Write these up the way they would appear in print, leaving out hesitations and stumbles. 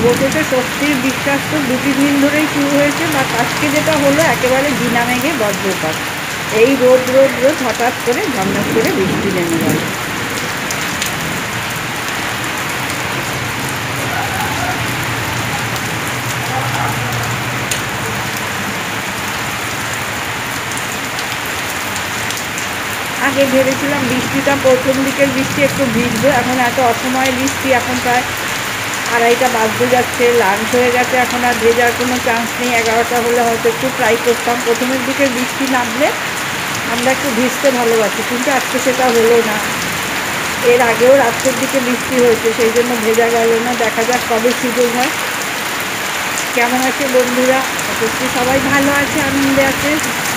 অবশেষে স্বস্তির বিশ্বাস তো 2-3 দিন ধরেই শুরু হয়েছে, বা আজকে যেটা হলো একেবারে দিনা মেঘে বজ্রপাত। এই রোদ রোদ রোদ হঠাৎ করে ঝমঝম করে বৃষ্টি নেমে গেল। আগে ভেবেছিলাম বৃষ্টিটা প্রথম দিকের বৃষ্টি একটু ভিজবো, এখন এত অসময়ে বৃষ্টি, এখন প্রায় 2:30 বাজতে যাচ্ছে, লাঞ্চ হয়ে গেছে, এখন আর ভেজার কোনো চান্স নেই। 11টা হলে হয়তো একটু ট্রাই করতাম। প্রথমের দিকের বৃষ্টি নামলে আমরা একটু ভিজতে ভালোবাসি, কিন্তু আজকে সেটা হলো না। এর আগেও রাত্রের দিকে বৃষ্টি হয়েছে, সেই জন্য ভেজা গেল না। দেখা যাক কবে সুযোগ হয়। কেমন আছে বন্ধুরা? অবশ্যই সবাই ভালো আছে, আনন্দে আছে।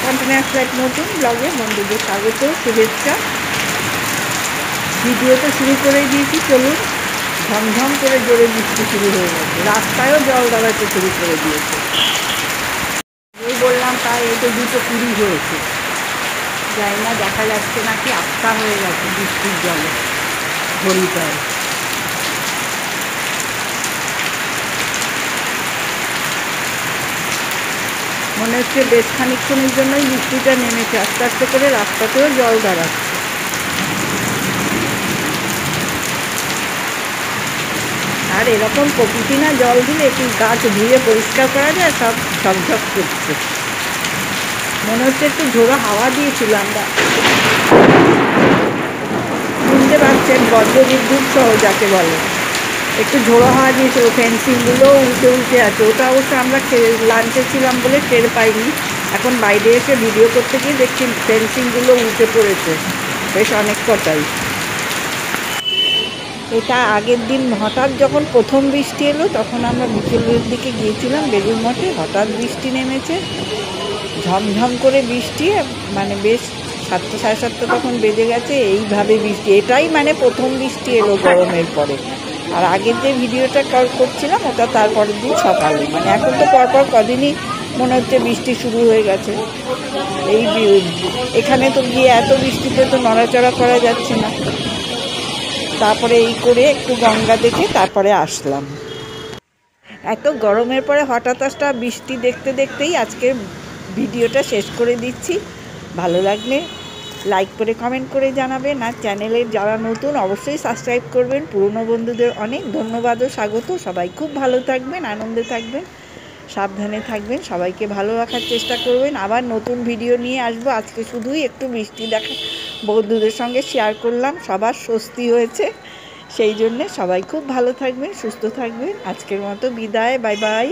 কন্টিনিউয়াস লাইফ নতুন ব্লগে বন্ধুদের স্বাগত, শুভেচ্ছা। ভিডিও তো শুরু করেই দিয়েছি, চলুন। ঝমঝম করে জোরে বৃষ্টি শুরু হয়ে গেছে, রাস্তায়ও জল দাঁড়াতে শুরু করে দিয়েছে। এই বললাম তাই, এই তো 2:20 হয়েছে। যাই না, দেখা যাচ্ছে নাকি আস্থা হয়ে গেছে বৃষ্টির জলে ঘড়িটায়। মনে হচ্ছে বেশ খানিকক্ষণের জন্যই বৃষ্টিটা নেমেছে, আস্তে আস্তে করে রাস্তাতেও জল দাঁড়াচ্ছে। আর এরকম প্রকৃতি না জল দিলে একটু গাছ ধুয়ে পরিষ্কার করা যায়, সব ঝকঝক করছে। মনে হচ্ছে একটু ঝোড়ো হাওয়া দিয়েছিল। আমরা শুনতে পাচ্ছেন বজ্রবিদ্যুৎ সহ যাকে বলে, একটু ঝোড়ো হাওয়া দিয়েছিল। ফেন্সিংগুলো উল্টে উল্টে আছে। ওটা অবশ্য আমরা লাঞ্চে ছিলাম বলে টের পাইনি। এখন বাইরে এসে ভিডিও করতে গিয়ে দেখছি ফেন্সিংগুলো উল্টে পড়েছে, বেশ অনেক কটাই। এটা আগের দিন হঠাৎ যখন প্রথম বৃষ্টি এলো, তখন আমরা বিকেলের দিকে গিয়েছিলাম বেলুড় মঠে। হঠাৎ বৃষ্টি নেমেছে, ঝমঝম করে বৃষ্টি, মানে বেশ 7টা 7:30 তখন বেজে গেছে। এইভাবে বৃষ্টি, এটাই মানে প্রথম বৃষ্টি এলো গরমের পরে। আর আগের যে ভিডিওটা করছিলাম ওটা তারপরের দিন সকালে। মানে এখন তো পরপর কদিনই মনে হচ্ছে বৃষ্টি শুরু হয়ে গেছে। এখানে তো গিয়ে এত বৃষ্টিতে তো নড়াচড়া করা যাচ্ছে না। তারপরে এই করে একটু গঙ্গা দেখে তারপরে আসলাম। এত গরমের পরে হঠাৎ একটা বৃষ্টি দেখতে দেখতেই আজকে ভিডিওটা শেষ করে দিচ্ছি। ভালো লাগলে লাইক করে কমেন্ট করে জানাবেন, আর চ্যানেলের যারা নতুন অবশ্যই সাবস্ক্রাইব করবেন। পুরনো বন্ধুদের অনেক ধন্যবাদ ও স্বাগত। সবাই খুব ভালো থাকবেন, আনন্দে থাকবেন, সাবধানে থাকবেন, সবাইকে ভালো রাখার চেষ্টা করবেন। আবার নতুন ভিডিও নিয়ে আসবো। আজকে শুধুই একটু বৃষ্টি দেখা বন্ধুদের সঙ্গে শেয়ার করলাম, সবার স্বস্তি হয়েছে। সেই জন্যে সবাই খুব ভালো থাকবেন, সুস্থ থাকবেন। আজকের মতো বিদায়, বাই বাই।